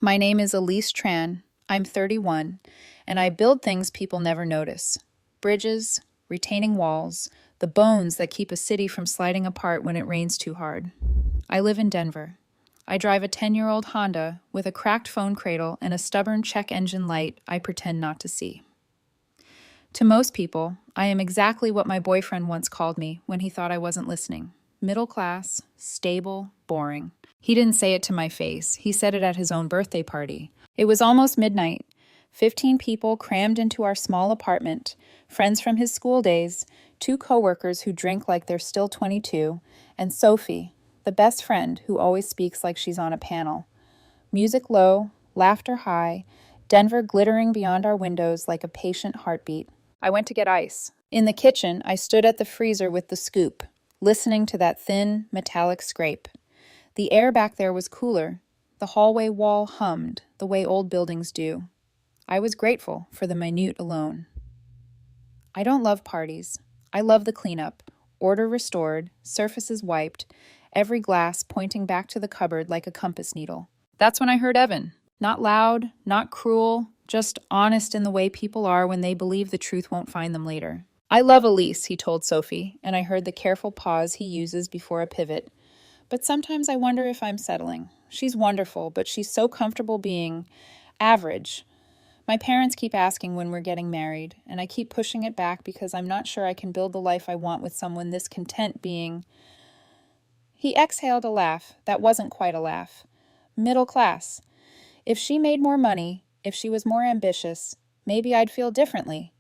My name is Elise Tran. I'm 31, and I build things people never notice: bridges, retaining walls, the bones that keep a city from sliding apart when it rains too hard. I live in Denver. I drive a 10-year-old Honda with a cracked phone cradle and a stubborn check engine light I pretend not to see. To most people, I am exactly what my boyfriend once called me when he thought I wasn't listening: middle class, stable, boring. He didn't say it to my face. He said it at his own birthday party. It was almost midnight. 15 people crammed into our small apartment, friends from his school days, two coworkers who drink like they're still 22, and Sophie, the best friend who always speaks like she's on a panel. Music low, laughter high, Denver glittering beyond our windows like a patient heartbeat. I went to get ice. In the kitchen, I stood at the freezer with the scoop, listening to that thin, metallic scrape. The air back there was cooler. The hallway wall hummed, the way old buildings do. I was grateful for the minute alone. I don't love parties. I love the cleanup. Order restored, surfaces wiped, every glass pointing back to the cupboard like a compass needle. That's when I heard Evan. Not loud, not cruel, just honest in the way people are when they believe the truth won't find them later. I love Elise, he told Sophie, and I heard the careful pause he uses before a pivot. But sometimes I wonder if I'm settling. She's wonderful, but she's so comfortable being average. My parents keep asking when we're getting married, and I keep pushing it back because I'm not sure I can build the life I want with someone this content being... He exhaled a laugh that wasn't quite a laugh. Middle class. If she made more money, if she was more ambitious, maybe I'd feel differently.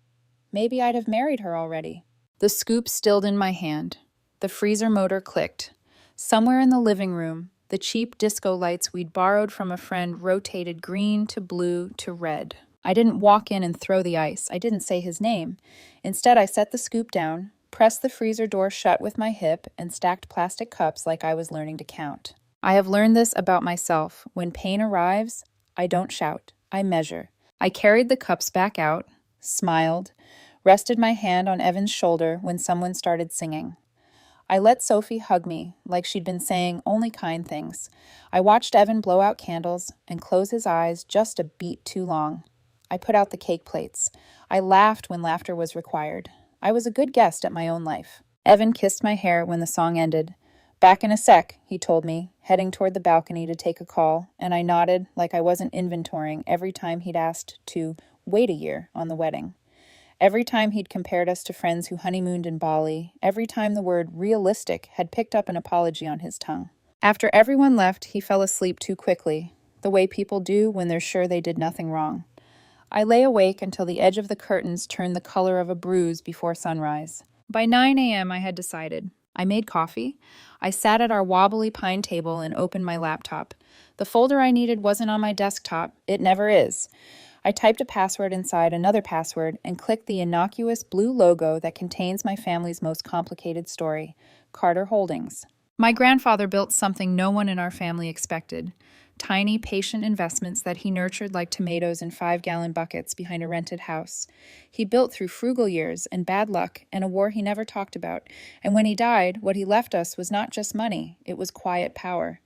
Maybe I'd have married her already. The scoop stilled in my hand. The freezer motor clicked. Somewhere in the living room, the cheap disco lights we'd borrowed from a friend rotated green to blue to red. I didn't walk in and throw the ice. I didn't say his name. Instead, I set the scoop down, pressed the freezer door shut with my hip, and stacked plastic cups like I was learning to count. I have learned this about myself. When pain arrives, I don't shout. I measure. I carried the cups back out, smiled, rested my hand on Evan's shoulder when someone started singing. I let Sophie hug me, like she'd been saying only kind things. I watched Evan blow out candles and close his eyes just a beat too long. I put out the cake plates. I laughed when laughter was required. I was a good guest at my own life. Evan kissed my hair when the song ended. Back in a sec, he told me, heading toward the balcony to take a call, and I nodded like I wasn't inventorying every time he'd asked to wait a year on the wedding. Every time he'd compared us to friends who honeymooned in Bali, every time the word realistic had picked up an apology on his tongue. After everyone left, he fell asleep too quickly, the way people do when they're sure they did nothing wrong. I lay awake until the edge of the curtains turned the color of a bruise before sunrise. By 9 a.m. I had decided. I made coffee. I sat at our wobbly pine table and opened my laptop. The folder I needed wasn't on my desktop. It never is. I typed a password inside another password and clicked the innocuous blue logo that contains my family's most complicated story, Carter Holdings. My grandfather built something no one in our family expected. Tiny, patient investments that he nurtured like tomatoes in 5-gallon buckets behind a rented house. He built through frugal years and bad luck and a war he never talked about. And when he died, what he left us was not just money, it was quiet power.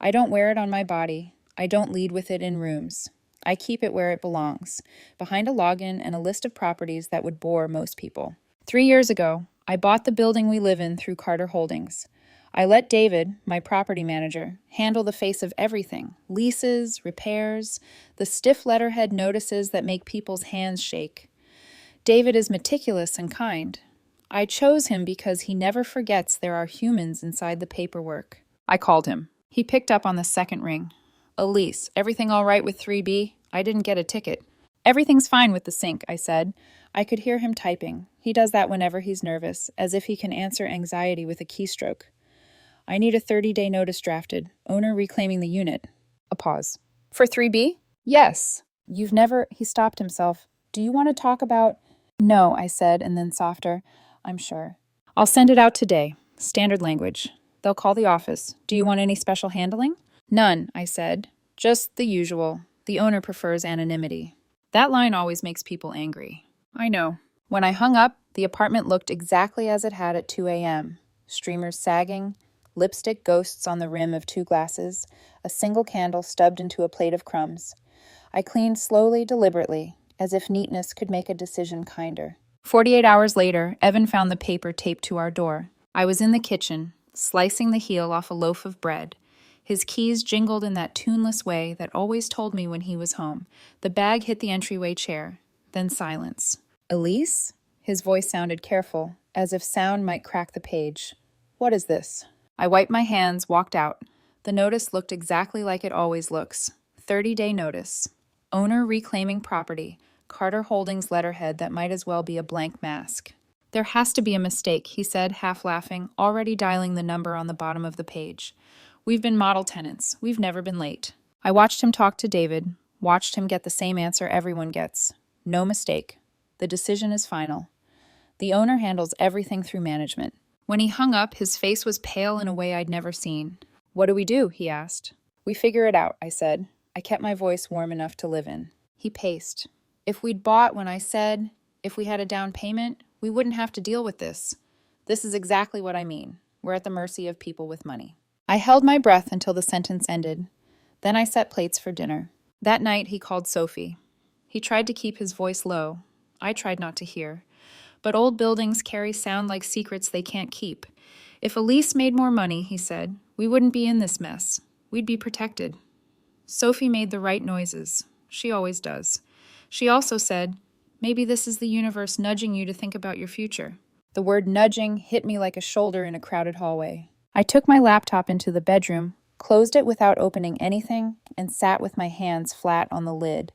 I don't wear it on my body. I don't lead with it in rooms. I keep it where it belongs, behind a login and a list of properties that would bore most people. 3 years ago, I bought the building we live in through Carter Holdings. I let David, my property manager, handle the face of everything: leases, repairs, the stiff letterhead notices that make people's hands shake. David is meticulous and kind. I chose him because he never forgets there are humans inside the paperwork. I called him. He picked up on the second ring. Elise, everything all right with 3B? I didn't get a ticket. Everything's fine with the sink, I said. I could hear him typing. He does that whenever he's nervous, as if he can answer anxiety with a keystroke. I need a 30-day notice drafted. Owner reclaiming the unit. A pause. For 3B? Yes. You've never... He stopped himself. Do you want to talk about... No, I said, and then softer. I'm sure. I'll send it out today. Standard language. They'll call the office. Do you want any special handling? None, I said. Just the usual. The owner prefers anonymity. That line always makes people angry. I know. When I hung up, the apartment looked exactly as it had at 2 a.m. Streamers sagging, lipstick ghosts on the rim of 2 glasses, a single candle stubbed into a plate of crumbs. I cleaned slowly, deliberately, as if neatness could make a decision kinder. 48 hours later, Evan found the paper taped to our door. I was in the kitchen, slicing the heel off a loaf of bread. His keys jingled in that tuneless way that always told me when he was home. The bag hit the entryway chair. Then silence. "Elise?" His voice sounded careful, as if sound might crack the page. "What is this?" I wiped my hands, walked out. The notice looked exactly like it always looks. 30-day notice. Owner reclaiming property. Carter Holdings letterhead that might as well be a blank mask. "There has to be a mistake," he said, half laughing, already dialing the number on the bottom of the page. "We've been model tenants. We've never been late." I watched him talk to David, watched him get the same answer everyone gets. No mistake. The decision is final. The owner handles everything through management. When he hung up, his face was pale in a way I'd never seen. "What do we do?" he asked. "We figure it out," I said. I kept my voice warm enough to live in. He paced. "If we'd bought when I said, if we had a down payment, we wouldn't have to deal with this. This is exactly what I mean. We're at the mercy of people with money." I held my breath until the sentence ended. Then I set plates for dinner. That night, he called Sophie. He tried to keep his voice low. I tried not to hear. But old buildings carry sound like secrets they can't keep. "If Elise made more money," he said, "we wouldn't be in this mess. We'd be protected." Sophie made the right noises. She always does. She also said, "Maybe this is the universe nudging you to think about your future." The word nudging hit me like a shoulder in a crowded hallway. I took my laptop into the bedroom, closed it without opening anything, and sat with my hands flat on the lid.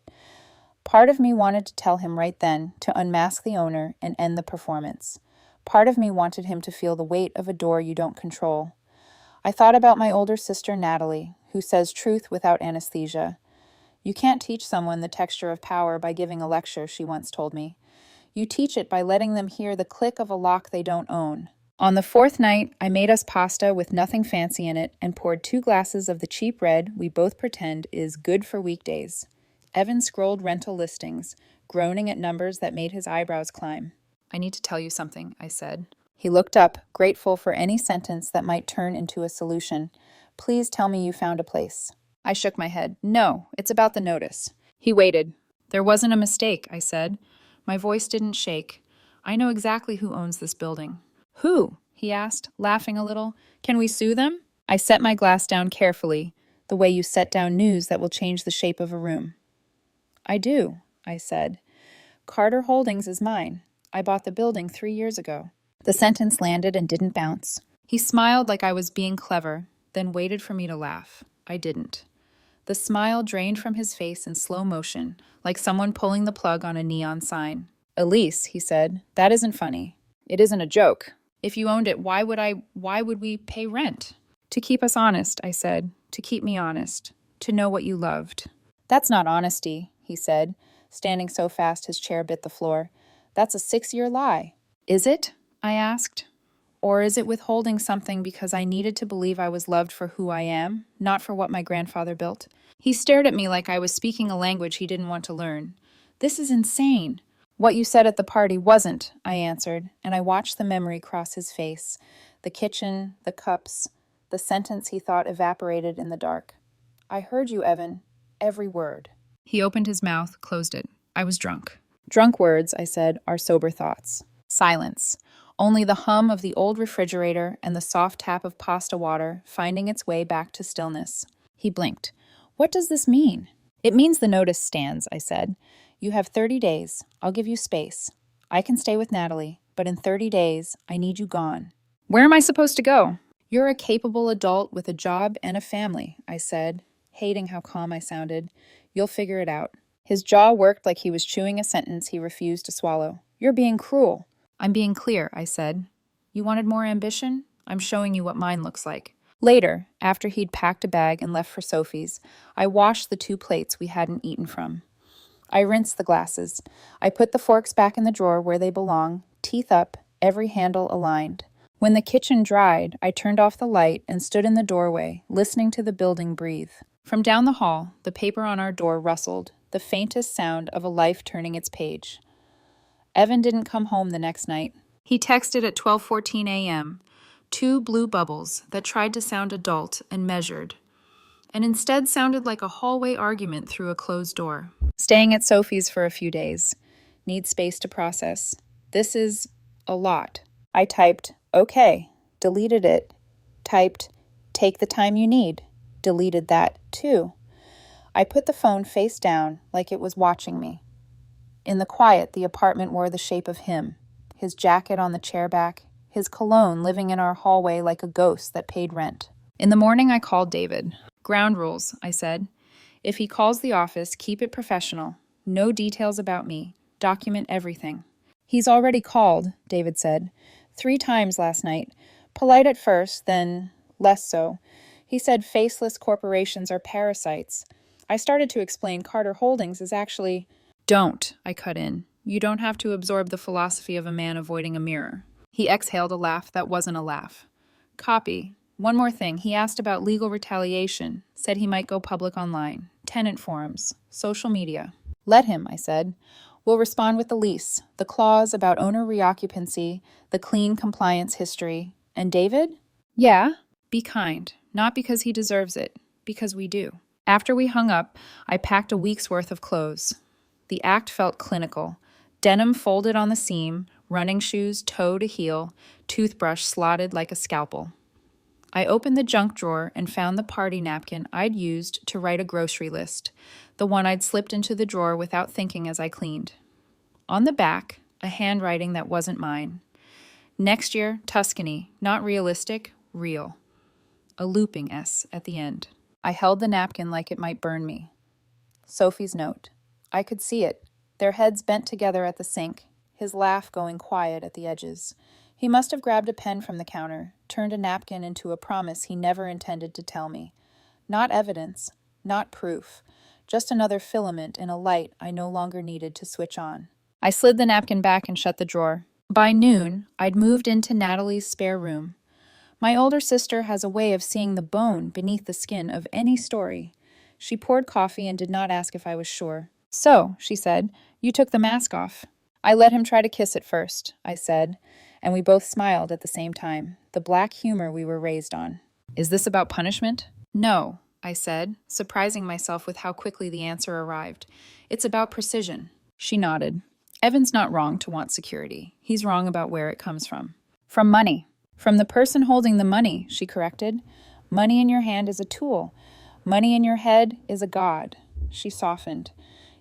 Part of me wanted to tell him right then to unmask the owner and end the performance. Part of me wanted him to feel the weight of a door you don't control. I thought about my older sister, Natalie, who says truth without anesthesia. "You can't teach someone the texture of power by giving a lecture," she once told me. "You teach it by letting them hear the click of a lock they don't own." On the 4th night, I made us pasta with nothing fancy in it and poured 2 glasses of the cheap red we both pretend is good for weekdays. Evan scrolled rental listings, groaning at numbers that made his eyebrows climb. "I need to tell you something," I said. He looked up, grateful for any sentence that might turn into a solution. "Please tell me you found a place." I shook my head. "No, it's about the notice." He waited. "There wasn't a mistake," I said. My voice didn't shake. "I know exactly who owns this building." "Who?" he asked, laughing a little. "Can we sue them?" I set my glass down carefully, the way you set down news that will change the shape of a room. "I do," I said. "Carter Holdings is mine. I bought the building 3 years ago." The sentence landed and didn't bounce. He smiled like I was being clever, then waited for me to laugh. I didn't. The smile drained from his face in slow motion, like someone pulling the plug on a neon sign. "Elise," he said, "that isn't funny. It isn't a joke. If you owned it, why would we pay rent?" "To keep us honest," I said. "To keep me honest. To know what you loved." "That's not honesty," he said, standing so fast his chair bit the floor. "That's a 6-year lie." "Is it?" I asked. "Or is it withholding something because I needed to believe I was loved for who I am, not for what my grandfather built?" He stared at me like I was speaking a language he didn't want to learn. "This is insane." "What you said at the party wasn't," I answered, and I watched the memory cross his face. The kitchen, the cups, the sentence he thought evaporated in the dark. "I heard you, Evan. Every word." He opened his mouth, closed it. I was drunk. "Drunk words," I said, "are sober thoughts." Silence. Only the hum of the old refrigerator and the soft tap of pasta water finding its way back to stillness. He blinked. "What does this mean?" "It means the notice stands," I said. "You have 30 days. I'll give you space. I can stay with Natalie, but in 30 days, I need you gone." "Where am I supposed to go?" "You're a capable adult with a job and a family," I said, hating how calm I sounded. "You'll figure it out." His jaw worked like he was chewing a sentence he refused to swallow. "You're being cruel." "I'm being clear," I said. "You wanted more ambition? I'm showing you what mine looks like." Later, after he'd packed a bag and left for Sophie's, I washed the 2 plates we hadn't eaten from. I rinsed the glasses. I put the forks back in the drawer where they belong, teeth up, every handle aligned. When the kitchen dried, I turned off the light and stood in the doorway, listening to the building breathe. From down the hall, the paper on our door rustled, the faintest sound of a life turning its page. Evan didn't come home the next night. He texted at 12:14 a.m. 2 blue bubbles that tried to sound adult and measured, and instead sounded like a hallway argument through a closed door. Staying at Sophie's for a few days. Need space to process. This is a lot. I typed, okay, deleted it. Typed, take the time you need. Deleted that, too. I put the phone face down like it was watching me. In the quiet, the apartment wore the shape of him, his jacket on the chair back, his cologne living in our hallway like a ghost that paid rent. In the morning, I called David. Ground rules, I said. If he calls the office, keep it professional. No details about me. Document everything. He's already called, David said. 3 times last night. Polite at first, then less so. He said faceless corporations are parasites. I started to explain Carter Holdings is actually... Don't, I cut in. You don't have to absorb the philosophy of a man avoiding a mirror. He exhaled a laugh that wasn't a laugh. Copy. One more thing. He asked about legal retaliation. Said he might go public online. Tenant forums. Social media. Let him, I said. We'll respond with the lease, the clause about owner reoccupancy, the clean compliance history. And David? Yeah. Be kind. Not because he deserves it. Because we do. After we hung up, I packed a week's worth of clothes. The act felt clinical. Denim folded on the seam, running shoes toe to heel, toothbrush slotted like a scalpel. I opened the junk drawer and found the party napkin I'd used to write a grocery list, the one I'd slipped into the drawer without thinking as I cleaned. On the back, a handwriting that wasn't mine. Next year, Tuscany, not realistic, real. A looping S at the end. I held the napkin like it might burn me. Sophie's note. I could see it, their heads bent together at the sink, his laugh going quiet at the edges. He must have grabbed a pen from the counter, turned a napkin into a promise he never intended to tell me. Not evidence, not proof, just another filament in a light I no longer needed to switch on. I slid the napkin back and shut the drawer. By noon, I'd moved into Natalie's spare room. My older sister has a way of seeing the bone beneath the skin of any story. She poured coffee and did not ask if I was sure. So, she said, you took the mask off. I let him try to kiss it first, I said, and we both smiled at the same time, the black humor we were raised on. Is this about punishment? No, I said, surprising myself with how quickly the answer arrived. It's about precision. She nodded. Evan's not wrong to want security. He's wrong about where it comes from. From money. From the person holding the money, she corrected. Money in your hand is a tool. Money in your head is a god. She softened.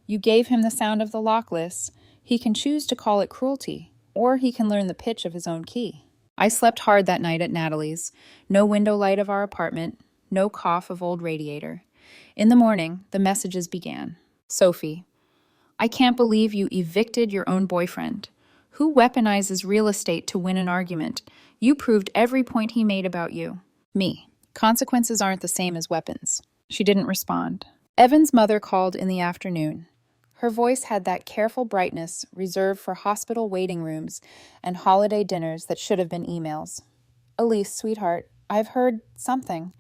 You gave him the sound of the lockless. He can choose to call it cruelty, or he can learn the pitch of his own key. I slept hard that night at Natalie's. No window light of our apartment, no cough of old radiator. In the morning, the messages began. Sophie, I can't believe you evicted your own boyfriend. Who weaponizes real estate to win an argument? You proved every point he made about you. Me. Consequences aren't the same as weapons. She didn't respond. Evan's mother called in the afternoon. Her voice had that careful brightness reserved for hospital waiting rooms and holiday dinners that should have been emails. Elise, sweetheart, I've heard something.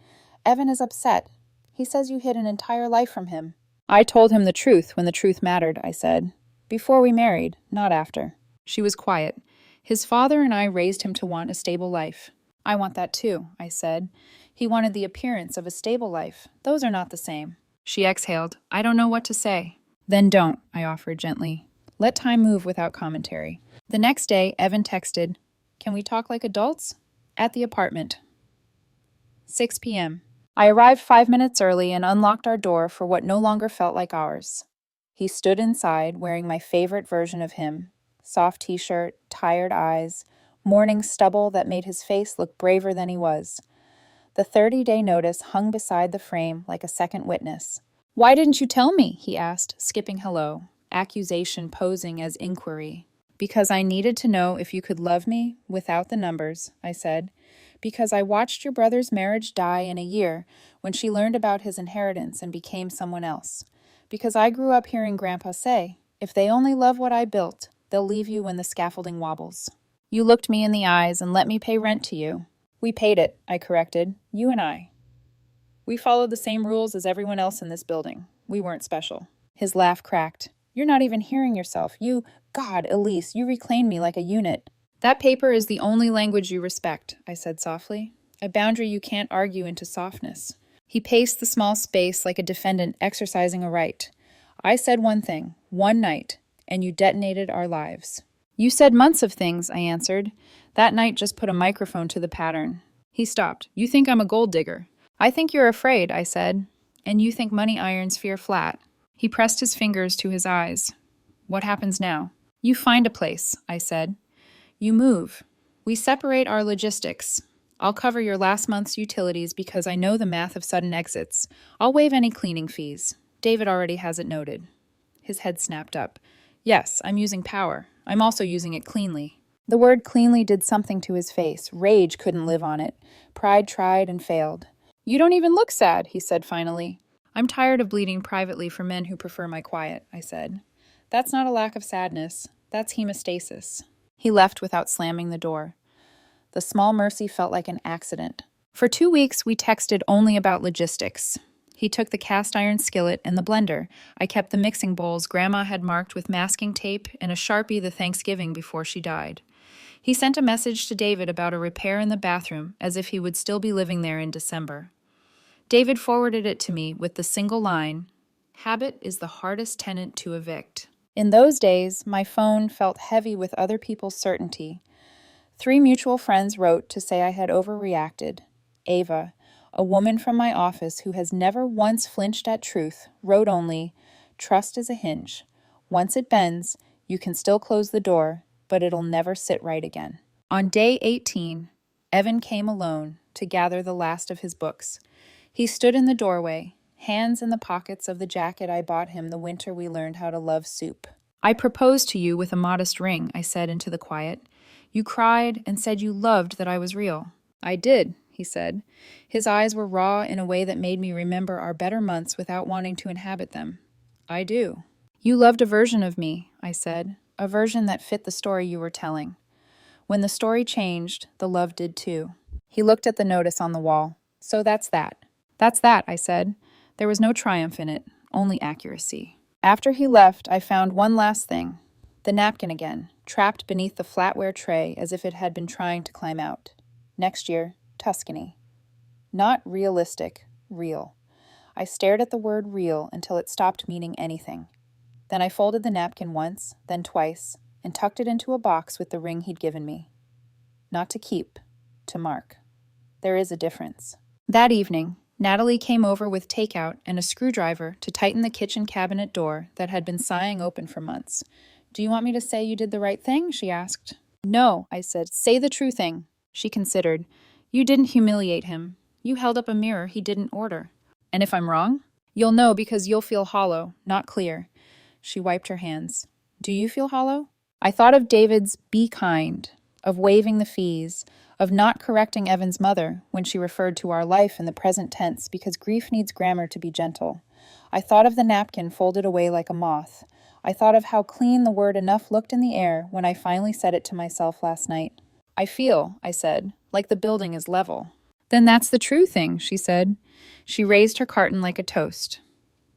Evan is upset. He says you hid an entire life from him. I told him the truth when the truth mattered, I said. Before we married, not after. She was quiet. His father and I raised him to want a stable life. I want that too, I said. He wanted the appearance of a stable life. Those are not the same. She exhaled. I don't know what to say. Then don't, I offered gently. Let time move without commentary. The next day, Evan texted, Can we talk like adults? At the apartment. 6 p.m. I arrived 5 minutes early and unlocked our door for what no longer felt like ours. He stood inside, wearing my favorite version of him. Soft t-shirt, tired eyes, morning stubble that made his face look braver than he was. The 30-day notice hung beside the frame like a second witness. Why didn't you tell me? He asked, skipping hello, accusation posing as inquiry. Because I needed to know if you could love me without the numbers, I said. Because I watched your brother's marriage die in a year when she learned about his inheritance and became someone else. Because I grew up hearing Grandpa say, if they only love what I built, they'll leave you when the scaffolding wobbles. You looked me in the eyes and let me pay rent to you. We paid it, I corrected, you and I. We followed the same rules as everyone else in this building. We weren't special. His laugh cracked. You're not even hearing yourself. God, Elise, you reclaimed me like a unit. That paper is the only language you respect, I said softly. A boundary you can't argue into softness. He paced the small space like a defendant exercising a right. I said one thing, one night, and you detonated our lives. You said months of things, I answered. That night just put a microphone to the pattern. He stopped. You think I'm a gold digger. I think you're afraid, I said. And you think money irons fear flat. He pressed his fingers to his eyes. What happens now? You find a place, I said. You move. We separate our logistics. I'll cover your last month's utilities because I know the math of sudden exits. I'll waive any cleaning fees. David already has it noted. His head snapped up. Yes, I'm using power. I'm also using it cleanly. The word cleanly did something to his face. Rage couldn't live on it. Pride tried and failed. You don't even look sad, he said finally. I'm tired of bleeding privately for men who prefer my quiet, I said. That's not a lack of sadness. That's hemostasis. He left without slamming the door. The small mercy felt like an accident. For 2 weeks, we texted only about logistics. He took the cast iron skillet and the blender. I kept the mixing bowls Grandma had marked with masking tape and a Sharpie the Thanksgiving before she died. He sent a message to David about a repair in the bathroom, as if he would still be living there in December. David forwarded it to me with the single line, "Habit is the hardest tenant to evict." In those days, my phone felt heavy with other people's certainty. 3 mutual friends wrote to say I had overreacted. Ava, a woman from my office who has never once flinched at truth, wrote only, "Trust is a hinge. Once it bends, you can still close the door, but it'll never sit right again." On day 18, Evan came alone to gather the last of his books. He stood in the doorway, hands in the pockets of the jacket I bought him the winter we learned how to love soup. I proposed to you with a modest ring, I said into the quiet. You cried and said you loved that I was real. I did, he said. His eyes were raw in a way that made me remember our better months without wanting to inhabit them. I do. You loved a version of me, I said, a version that fit the story you were telling. When the story changed, the love did too. He looked at the notice on the wall. So that's that. That's that, I said. There was no triumph in it, only accuracy. After he left, I found one last thing. The napkin again, trapped beneath the flatware tray as if it had been trying to climb out. Next year, Tuscany. Not realistic, real. I stared at the word real until it stopped meaning anything. Then I folded the napkin once, then twice, and tucked it into a box with the ring he'd given me. Not to keep, to mark. There is a difference. That evening, Natalie came over with takeout and a screwdriver to tighten the kitchen cabinet door that had been sighing open for months. Do you want me to say you did the right thing? She asked. No, I said. Say the true thing. She considered. You didn't humiliate him. You held up a mirror he didn't order. And if I'm wrong? You'll know because you'll feel hollow, not clear. She wiped her hands. Do you feel hollow? I thought of David's be kind, of waiving the fees, of not correcting Evan's mother when she referred to our life in the present tense because grief needs grammar to be gentle. I thought of the napkin folded away like a moth. I thought of how clean the word enough looked in the air when I finally said it to myself last night. I feel, I said, like the building is level. Then that's the true thing, she said. She raised her carton like a toast.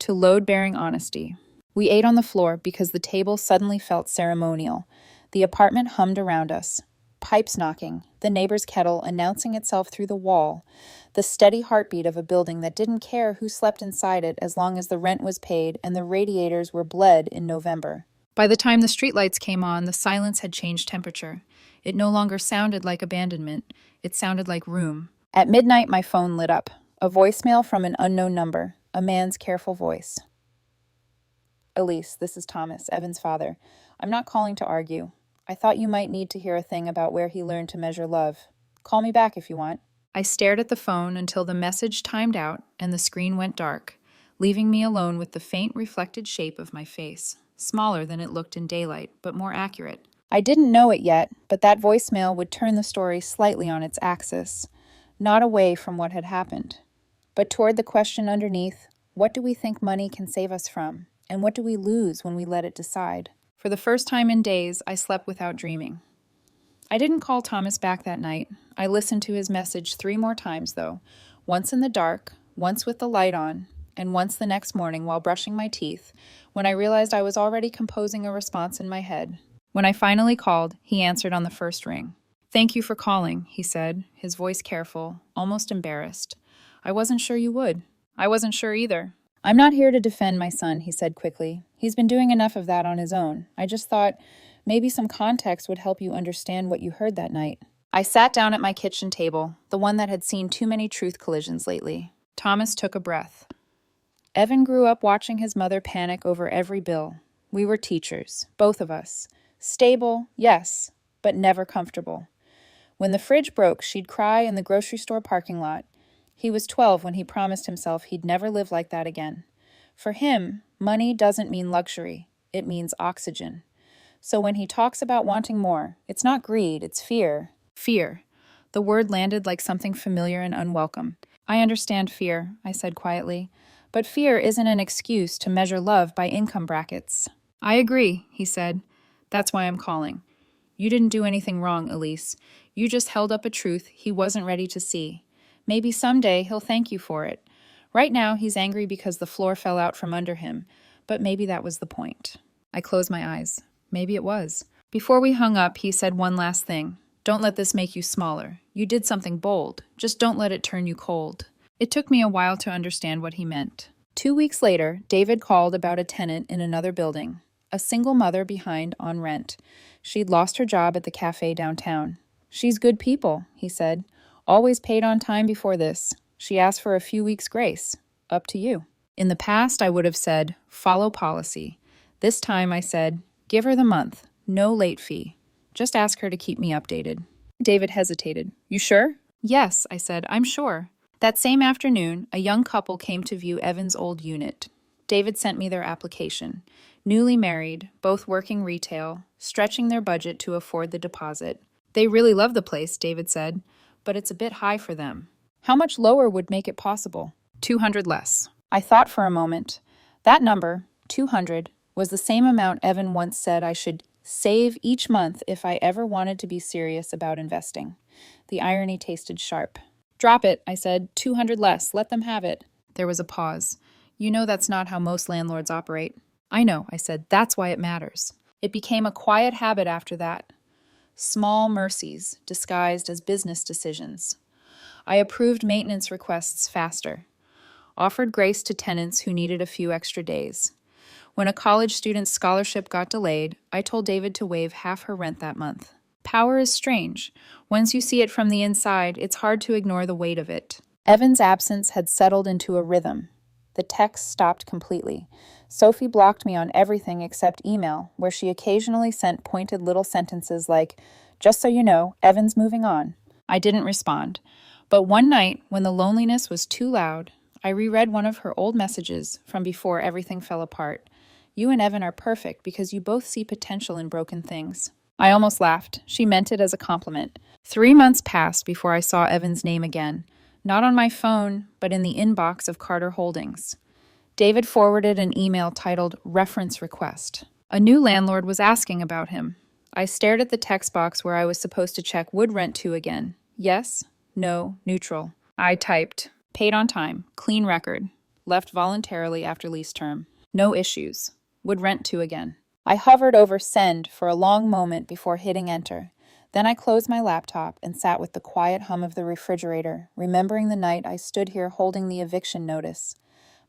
To load-bearing honesty. We ate on the floor because the table suddenly felt ceremonial. The apartment hummed around us. Pipes knocking, the neighbor's kettle announcing itself through the wall, the steady heartbeat of a building that didn't care who slept inside it as long as the rent was paid and the radiators were bled in November. By the time the streetlights came on, the silence had changed temperature. It no longer sounded like abandonment. It sounded like room. At midnight, my phone lit up. A voicemail from an unknown number, a man's careful voice. Elise, this is Thomas, Evan's father. I'm not calling to argue. I thought you might need to hear a thing about where he learned to measure love. Call me back if you want. I stared at the phone until the message timed out and the screen went dark, leaving me alone with the faint reflected shape of my face, smaller than it looked in daylight, but more accurate. I didn't know it yet, but that voicemail would turn the story slightly on its axis, not away from what had happened, but toward the question underneath, what do we think money can save us from, and what do we lose when we let it decide? For the first time in days, I slept without dreaming. I didn't call Thomas back that night. I listened to his message 3 more times, though, once in the dark, once with the light on, and once the next morning while brushing my teeth, when I realized I was already composing a response in my head. When I finally called, he answered on the first ring. "Thank you for calling," he said, his voice careful, almost embarrassed. "I wasn't sure you would." "I wasn't sure either." "I'm not here to defend my son," he said quickly. "He's been doing enough of that on his own. I just thought maybe some context would help you understand what you heard that night." I sat down at my kitchen table, the one that had seen too many truth collisions lately. Thomas took a breath. Evan grew up watching his mother panic over every bill. We were teachers, both of us. Stable, yes, but never comfortable. When the fridge broke, she'd cry in the grocery store parking lot. He was 12 when he promised himself he'd never live like that again. For him, money doesn't mean luxury. It means oxygen. So when he talks about wanting more, it's not greed, it's fear. Fear. The word landed like something familiar and unwelcome. "I understand fear," I said quietly. "But fear isn't an excuse to measure love by income brackets." "I agree," he said. "That's why I'm calling. You didn't do anything wrong, Elise. You just held up a truth he wasn't ready to see. Maybe someday he'll thank you for it. Right now he's angry because the floor fell out from under him, but maybe that was the point." I closed my eyes. Maybe it was. Before we hung up, he said one last thing. "Don't let this make you smaller. You did something bold. Just don't let it turn you cold." It took me a while to understand what he meant. 2 weeks later, David called about a tenant in another building, a single mother behind on rent. She'd lost her job at the cafe downtown. "She's good people," he said. "Always paid on time before this. She asked for a few weeks' grace. Up to you." In the past, I would have said, "Follow policy." This time I said, "Give her the month. No late fee. Just ask her to keep me updated." David hesitated. "You sure?" "Yes," I said, "I'm sure." That same afternoon, a young couple came to view Evan's old unit. David sent me their application. Newly married, both working retail, stretching their budget to afford the deposit. "They really love the place," David said, "but it's a bit high for them." "How much lower would make it possible?" 200 less. I thought for a moment. That number, 200, was the same amount Evan once said I should save each month if I ever wanted to be serious about investing. The irony tasted sharp. "Drop it," I said. 200 less. Let them have it. There was a pause. "You know that's not how most landlords operate." "I know," I said. "That's why it matters." It became a quiet habit after that. Small mercies disguised as business decisions. I approved maintenance requests faster. Offered grace to tenants who needed a few extra days. When a college student's scholarship got delayed, I told David to waive half her rent that month. Power is strange. Once you see it from the inside, it's hard to ignore the weight of it. Evan's absence had settled into a rhythm. The texts stopped completely. Sophie blocked me on everything except email, where she occasionally sent pointed little sentences like, "Just so you know, Evan's moving on." I didn't respond. But one night, when the loneliness was too loud, I reread one of her old messages from before everything fell apart. "You and Evan are perfect because you both see potential in broken things." I almost laughed. She meant it as a compliment. 3 months passed before I saw Evan's name again. Not on my phone, but in the inbox of Carter Holdings. David forwarded an email titled "Reference Request." A new landlord was asking about him. I stared at the text box where I was supposed to check would rent to again. Yes, no, neutral. I typed, paid on time, clean record, left voluntarily after lease term. No issues. Would rent to again. I hovered over send for a long moment before hitting enter. Then I closed my laptop and sat with the quiet hum of the refrigerator, remembering the night I stood here holding the eviction notice,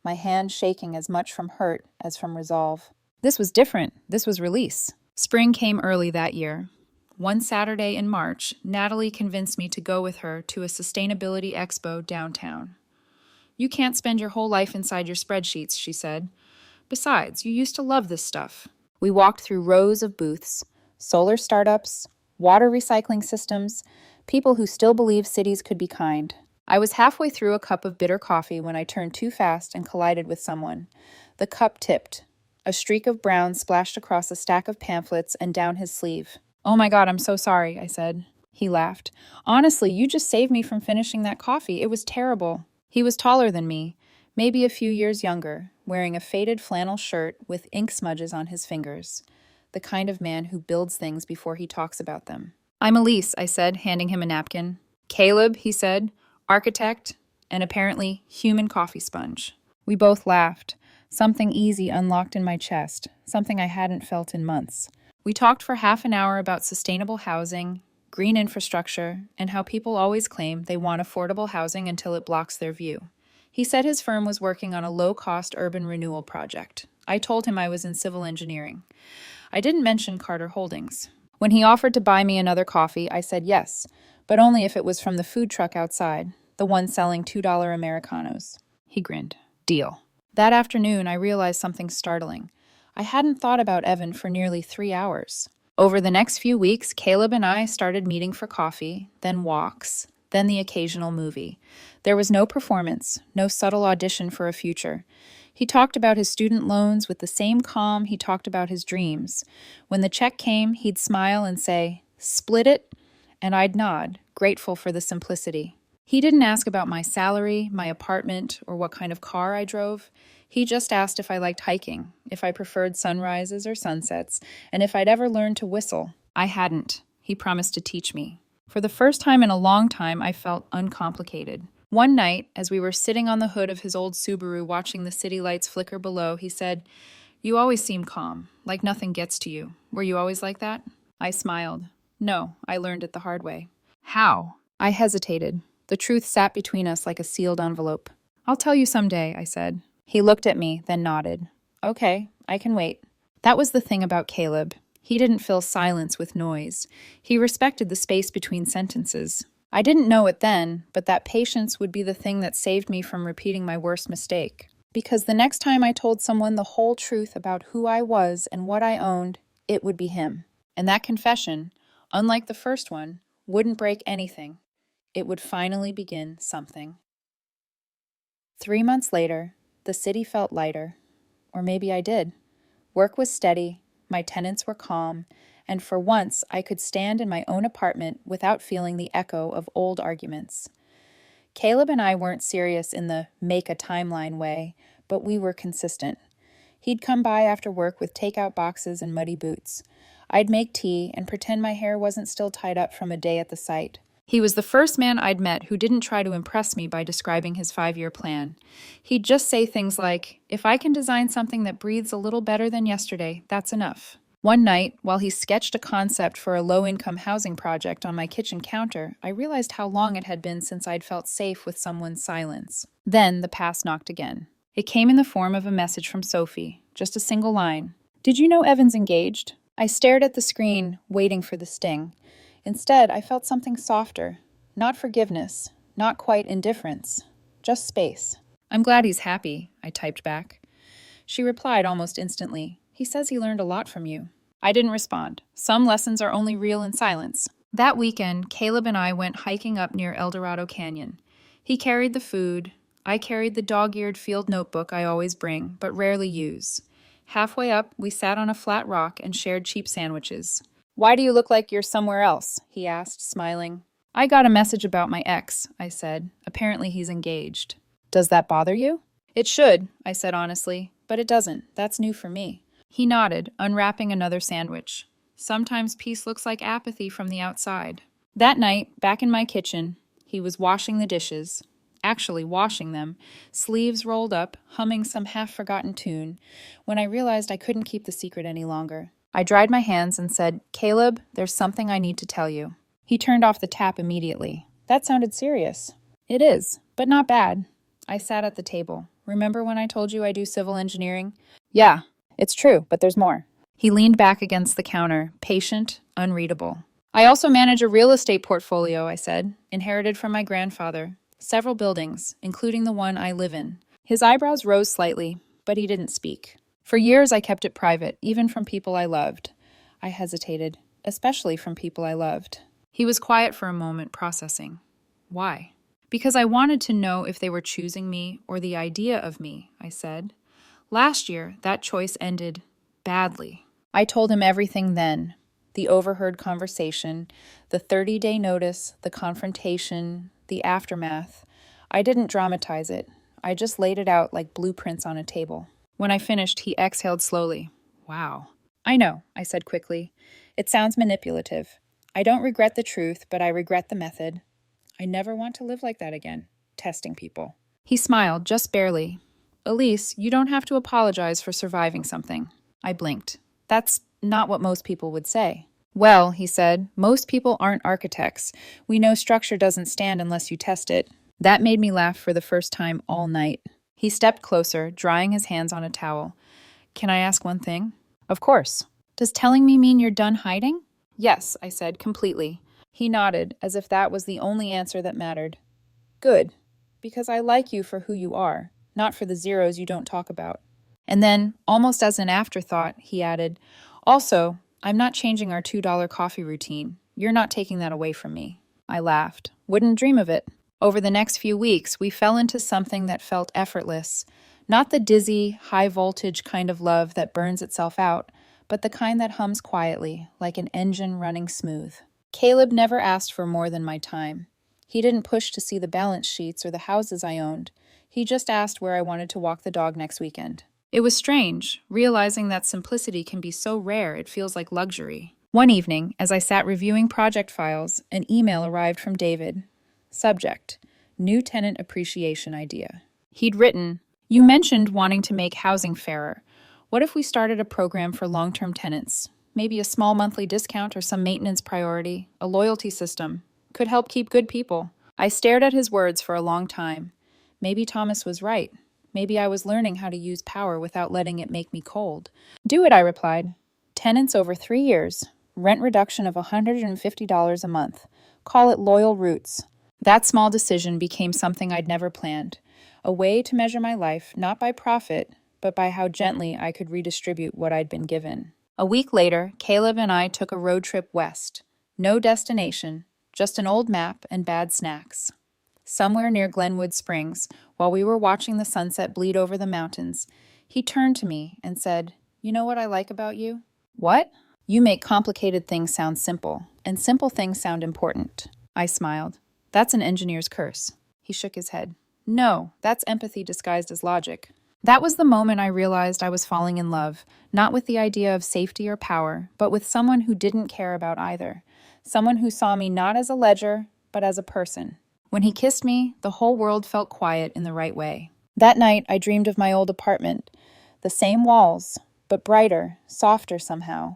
my hand shaking as much from hurt as from resolve. This was different. This was release. Spring came early that year. One Saturday in March, Natalie convinced me to go with her to a sustainability expo downtown. "You can't spend your whole life inside your spreadsheets," she said. "Besides, you used to love this stuff." We walked through rows of booths, solar startups, water recycling systems, people who still believe cities could be kind. I was halfway through a cup of bitter coffee when I turned too fast and collided with someone. The cup tipped. A streak of brown splashed across a stack of pamphlets and down his sleeve. "Oh my God, I'm so sorry," I said. He laughed. "Honestly, you just saved me from finishing that coffee. It was terrible." He was taller than me, maybe a few years younger, wearing a faded flannel shirt with ink smudges on his fingers. The kind of man who builds things before he talks about them. "I'm Elise," I said, handing him a napkin. "Caleb," he said, "architect, and apparently human coffee sponge." We both laughed. Something easy unlocked in my chest, something I hadn't felt in months. We talked for half an hour about sustainable housing, green infrastructure, and how people always claim they want affordable housing until it blocks their view. He said his firm was working on a low-cost urban renewal project. I told him I was in civil engineering. I didn't mention Carter Holdings. When he offered to buy me another coffee, I said yes, but only if it was from the food truck outside, the one selling $2 Americanos. He grinned. Deal. That afternoon, I realized something startling. I hadn't thought about Evan for nearly 3 hours. Over the next few weeks, Caleb and I started meeting for coffee, then walks, then the occasional movie. There was no performance, no subtle audition for a future. He talked about his student loans with the same calm he talked about his dreams. When the check came, he'd smile and say, "Split it?" And I'd nod, grateful for the simplicity. He didn't ask about my salary, my apartment, or what kind of car I drove. He just asked if I liked hiking, if I preferred sunrises or sunsets, and if I'd ever learned to whistle. I hadn't. He promised to teach me. For the first time in a long time, I felt uncomplicated. One night, as we were sitting on the hood of his old Subaru watching the city lights flicker below, he said, "You always seem calm, like nothing gets to you. Were you always like that?" I smiled. No, I learned it the hard way. How? I hesitated. The truth sat between us like a sealed envelope. "I'll tell you someday," I said. He looked at me, then nodded. "Okay, I can wait." That was the thing about Caleb. He didn't fill silence with noise. He respected the space between sentences. I didn't know it then, but that patience would be the thing that saved me from repeating my worst mistake. Because the next time I told someone the whole truth about who I was and what I owned, it would be him. And that confession, unlike the first one, wouldn't break anything. It would finally begin something. 3 months later, the city felt lighter. Or maybe I did. Work was steady, my tenants were calm, and for once I could stand in my own apartment without feeling the echo of old arguments. Caleb and I weren't serious in the make a timeline way, but we were consistent. He'd come by after work with takeout boxes and muddy boots. I'd make tea and pretend my hair wasn't still tied up from a day at the site. He was the first man I'd met who didn't try to impress me by describing his 5-year plan. He'd just say things like, "If I can design something that breathes a little better than yesterday, that's enough." One night, while he sketched a concept for a low-income housing project on my kitchen counter, I realized how long it had been since I'd felt safe with someone's silence. Then the past knocked again. It came in the form of a message from Sophie, just a single line. "Did you know Evan's engaged?" I stared at the screen, waiting for the sting. Instead, I felt something softer. Not forgiveness, not quite indifference, just space. "I'm glad he's happy," I typed back. She replied almost instantly, "He says he learned a lot from you." I didn't respond. Some lessons are only real in silence. That weekend, Caleb and I went hiking up near El Dorado Canyon. He carried the food. I carried the dog-eared field notebook I always bring, but rarely use. Halfway up, we sat on a flat rock and shared cheap sandwiches. "Why do you look like you're somewhere else?" he asked, smiling. "I got a message about my ex," I said. "Apparently he's engaged." "Does that bother you?" "It should," I said honestly, "but it doesn't. That's new for me." He nodded, unwrapping another sandwich. Sometimes peace looks like apathy from the outside. That night, back in my kitchen, he was washing the dishes. Actually washing them, sleeves rolled up, humming some half-forgotten tune, when I realized I couldn't keep the secret any longer. I dried my hands and said, "Caleb, there's something I need to tell you." He turned off the tap immediately. That sounded serious. "It is, but not bad." I sat at the table. "Remember when I told you I do civil engineering?" "Yeah, it's true, but there's more." He leaned back against the counter, patient, unreadable. "I also manage a real estate portfolio," I said, "inherited from my grandfather. Several buildings, including the one I live in." His eyebrows rose slightly, but he didn't speak. For years I kept it private, even from people I loved. I hesitated, especially from people I loved. He was quiet for a moment, processing. "Why?" "Because I wanted to know if they were choosing me or the idea of me," I said. "Last year, that choice ended badly." I told him everything then. The overheard conversation, the 30-day notice, the confrontation, the aftermath. I didn't dramatize it. I just laid it out like blueprints on a table. When I finished, he exhaled slowly. "Wow." "I know," I said quickly. "It sounds manipulative. I don't regret the truth, but I regret the method. I never want to live like that again, testing people." He smiled, just barely. "Elise, you don't have to apologize for surviving something." I blinked. That's not what most people would say. Well, he said, most people aren't architects. We know structure doesn't stand unless you test it. That made me laugh for the first time all night. He stepped closer, drying his hands on a towel. Can I ask one thing? Of course. Does telling me mean you're done hiding? Yes, I said, completely. He nodded, as if that was the only answer that mattered. Good, because I like you for who you are, not for the zeros you don't talk about. And then, almost as an afterthought, he added, also, I'm not changing our $2 coffee routine. You're not taking that away from me. I laughed. Wouldn't dream of it. Over the next few weeks, we fell into something that felt effortless. Not the dizzy, high-voltage kind of love that burns itself out, but the kind that hums quietly, like an engine running smooth. Caleb never asked for more than my time. He didn't push to see the balance sheets or the houses I owned. He just asked where I wanted to walk the dog next weekend. It was strange, realizing that simplicity can be so rare it feels like luxury. One evening, as I sat reviewing project files, an email arrived from David. Subject: New tenant appreciation idea. He'd written, "You mentioned wanting to make housing fairer. What if we started a program for long-term tenants? Maybe a small monthly discount or some maintenance priority, a loyalty system. Could help keep good people." I stared at his words for a long time. Maybe Thomas was right. Maybe I was learning how to use power without letting it make me cold. Do it, I replied. Tenants over 3 years. Rent reduction of $150 a month. Call it Loyal Roots. That small decision became something I'd never planned. A way to measure my life, not by profit, but by how gently I could redistribute what I'd been given. A week later, Caleb and I took a road trip west. No destination, just an old map and bad snacks. Somewhere near Glenwood Springs, while we were watching the sunset bleed over the mountains, he turned to me and said, "You know what I like about you?" "What?" "You make complicated things sound simple, and simple things sound important." I smiled. "That's an engineer's curse." He shook his head. "No, that's empathy disguised as logic." That was the moment I realized I was falling in love, not with the idea of safety or power, but with someone who didn't care about either. Someone who saw me not as a ledger, but as a person. When he kissed me, the whole world felt quiet in the right way. That night, I dreamed of my old apartment. The same walls, but brighter, softer somehow.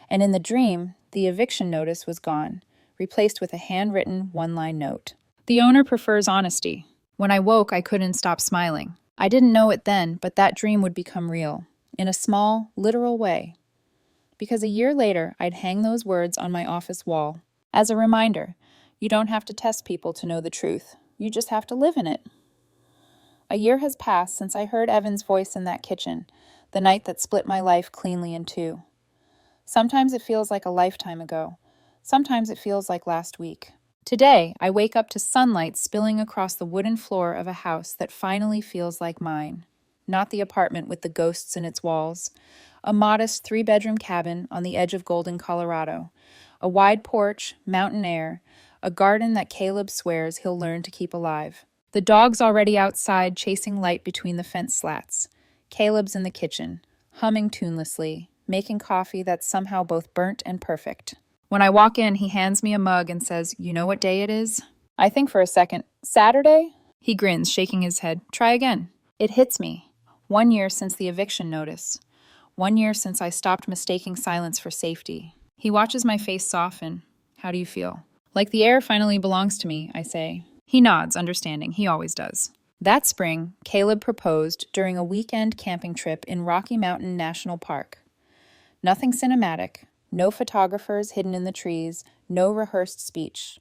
And in the dream, the eviction notice was gone, replaced with a handwritten one-line note. The owner prefers honesty. When I woke, I couldn't stop smiling. I didn't know it then, but that dream would become real, in a small, literal way. Because a year later, I'd hang those words on my office wall. As a reminder, you don't have to test people to know the truth. You just have to live in it. A year has passed since I heard Evan's voice in that kitchen, the night that split my life cleanly in two. Sometimes it feels like a lifetime ago. Sometimes it feels like last week. Today, I wake up to sunlight spilling across the wooden floor of a house that finally feels like mine. Not the apartment with the ghosts in its walls. A modest 3-bedroom cabin on the edge of Golden, Colorado. A wide porch, mountain air, a garden that Caleb swears he'll learn to keep alive. The dog's already outside chasing light between the fence slats. Caleb's in the kitchen, humming tunelessly, making coffee that's somehow both burnt and perfect. When I walk in, he hands me a mug and says, "You know what day it is?" I think for a second. "Saturday?" He grins, shaking his head. "Try again." It hits me. 1 year since the eviction notice. 1 year since I stopped mistaking silence for safety. He watches my face soften. "How do you feel?" "Like the air finally belongs to me," I say. He nods, understanding. He always does. That spring, Caleb proposed during a weekend camping trip in Rocky Mountain National Park. Nothing cinematic, no photographers hidden in the trees, no rehearsed speech.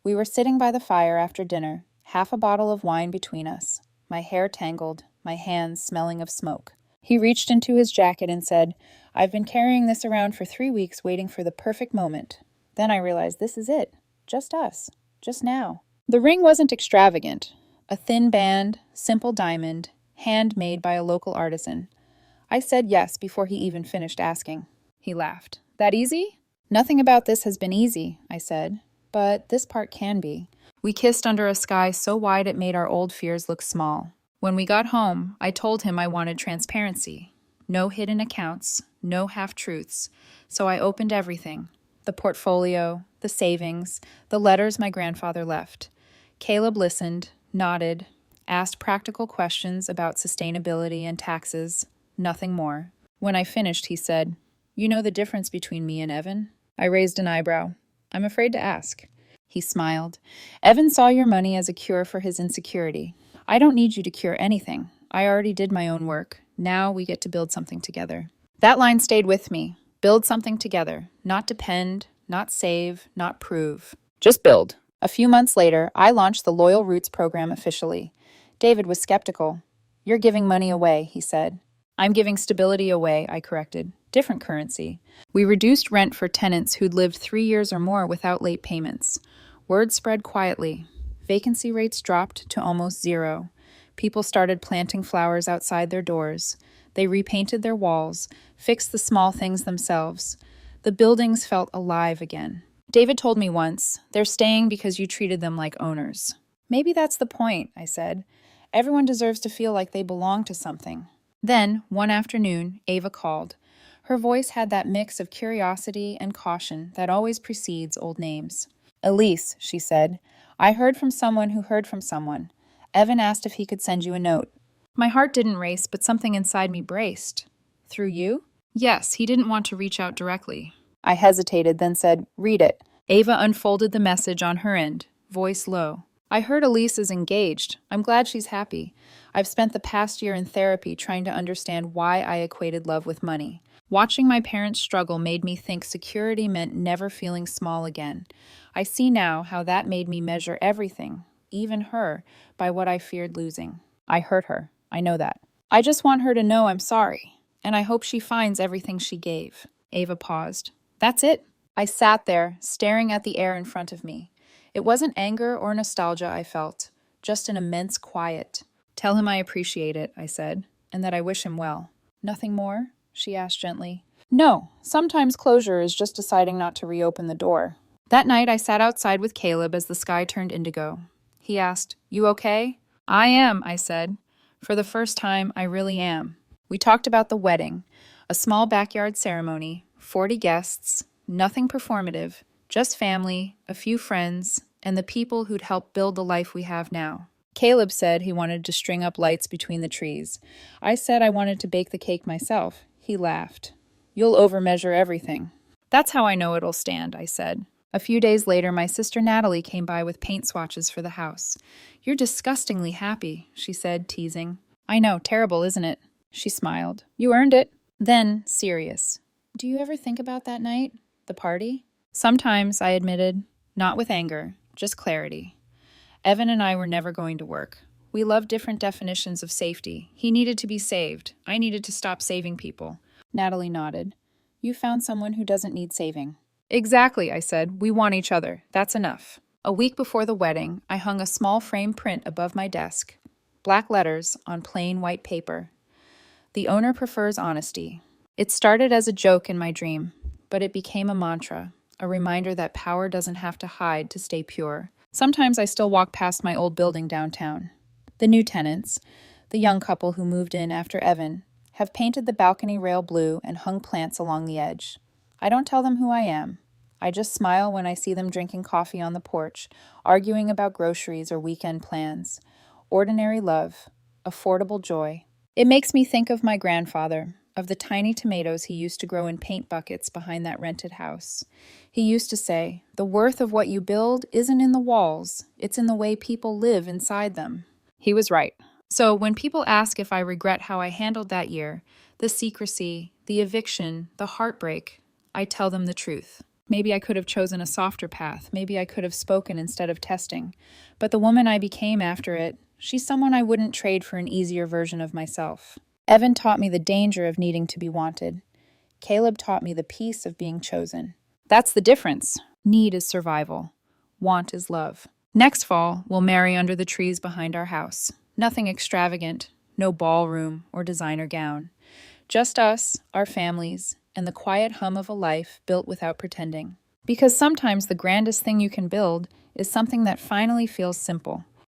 We were sitting by the fire after dinner, half a bottle of wine between us, my hair tangled, my hands smelling of smoke. He reached into his jacket and said, "I've been carrying this around for 3 weeks waiting for the perfect moment." Then I realized this is it. Just us. Just now. The ring wasn't extravagant. A thin band, simple diamond, handmade by a local artisan. I said yes before he even finished asking. He laughed. "That easy?" "Nothing about this has been easy," I said. "But this part can be." We kissed under a sky so wide it made our old fears look small. When we got home, I told him I wanted transparency. No hidden accounts, no half-truths. So I opened everything. The portfolio, the savings, the letters my grandfather left. Caleb listened, nodded, asked practical questions about sustainability and taxes. Nothing more. When I finished, he said, You know the difference between me and Evan? I raised an eyebrow. I'm afraid to ask. He smiled. Evan saw your money as a cure for his insecurity. I don't need you to cure anything. I already did my own work. Now we get to build something together. That line stayed with me. Build something together. Not depend, not save, not prove. Just build. A few months later, I launched the Loyal Roots program officially. David was skeptical. You're giving money away, he said. I'm giving stability away, I corrected. Different currency. We reduced rent for tenants who'd lived 3 years or more without late payments. Word spread quietly. Vacancy rates dropped to almost zero. People started planting flowers outside their doors. They repainted their walls, fixed the small things themselves. The buildings felt alive again. David told me once, they're staying because you treated them like owners. Maybe that's the point, I said. Everyone deserves to feel like they belong to something. Then, one afternoon, Ava called. Her voice had that mix of curiosity and caution that always precedes old names. Elise, she said, I heard from someone who heard from someone. Evan asked if he could send you a note. My heart didn't race, but something inside me braced. Through you? Yes, he didn't want to reach out directly. I hesitated, then said, read it. Ava unfolded the message on her end, voice low. I heard Elise is engaged. I'm glad she's happy. I've spent the past year in therapy trying to understand why I equated love with money. Watching my parents struggle made me think security meant never feeling small again. I see now how that made me measure everything, even her, by what I feared losing. I hurt her. I know that. I just want her to know I'm sorry, and I hope she finds everything she gave. Ava paused. That's it. I sat there, staring at the air in front of me. It wasn't anger or nostalgia I felt, just an immense quiet. Tell him I appreciate it, I said, and that I wish him well. Nothing more? She asked gently. No, sometimes closure is just deciding not to reopen the door. That night I sat outside with Caleb as the sky turned indigo. He asked, You okay? I am, I said. For the first time, I really am. We talked about the wedding, a small backyard ceremony, 40 guests, nothing performative, just family, a few friends, and the people who'd helped build the life we have now. Caleb said he wanted to string up lights between the trees. I said I wanted to bake the cake myself. He laughed. You'll overmeasure everything. That's how I know it'll stand, I said. A few days later, my sister Natalie came by with paint swatches for the house. You're disgustingly happy, she said, teasing. I know, terrible, isn't it? She smiled. You earned it. Then, serious. Do you ever think about that night? The party? Sometimes, I admitted. Not with anger, just clarity. Evan and I were never going to work. We loved different definitions of safety. He needed to be saved. I needed to stop saving people. Natalie nodded. You found someone who doesn't need saving. Exactly, I said. We want each other. That's enough. A week before the wedding, I hung a small frame print above my desk. Black letters on plain white paper. The owner prefers honesty. It started as a joke in my dream, but it became a mantra, a reminder that power doesn't have to hide to stay pure. Sometimes I still walk past my old building downtown. The new tenants, the young couple who moved in after Evan, have painted the balcony rail blue and hung plants along the edge. I don't tell them who I am. I just smile when I see them drinking coffee on the porch, arguing about groceries or weekend plans. Ordinary love, affordable joy. It makes me think of my grandfather, of the tiny tomatoes he used to grow in paint buckets behind that rented house. He used to say, the worth of what you build isn't in the walls, it's in the way people live inside them. He was right. So when people ask if I regret how I handled that year, the secrecy, the eviction, the heartbreak, I tell them the truth. Maybe I could have chosen a softer path. Maybe I could have spoken instead of testing. But the woman I became after it, she's someone I wouldn't trade for an easier version of myself. Evan taught me the danger of needing to be wanted. Caleb taught me the peace of being chosen. That's the difference. Need is survival. Want is love. Next fall, we'll marry under the trees behind our house. Nothing extravagant, no ballroom or designer gown. Just us, our families, and the quiet hum of a life built without pretending. Because sometimes the grandest thing you can build is something that finally feels simple.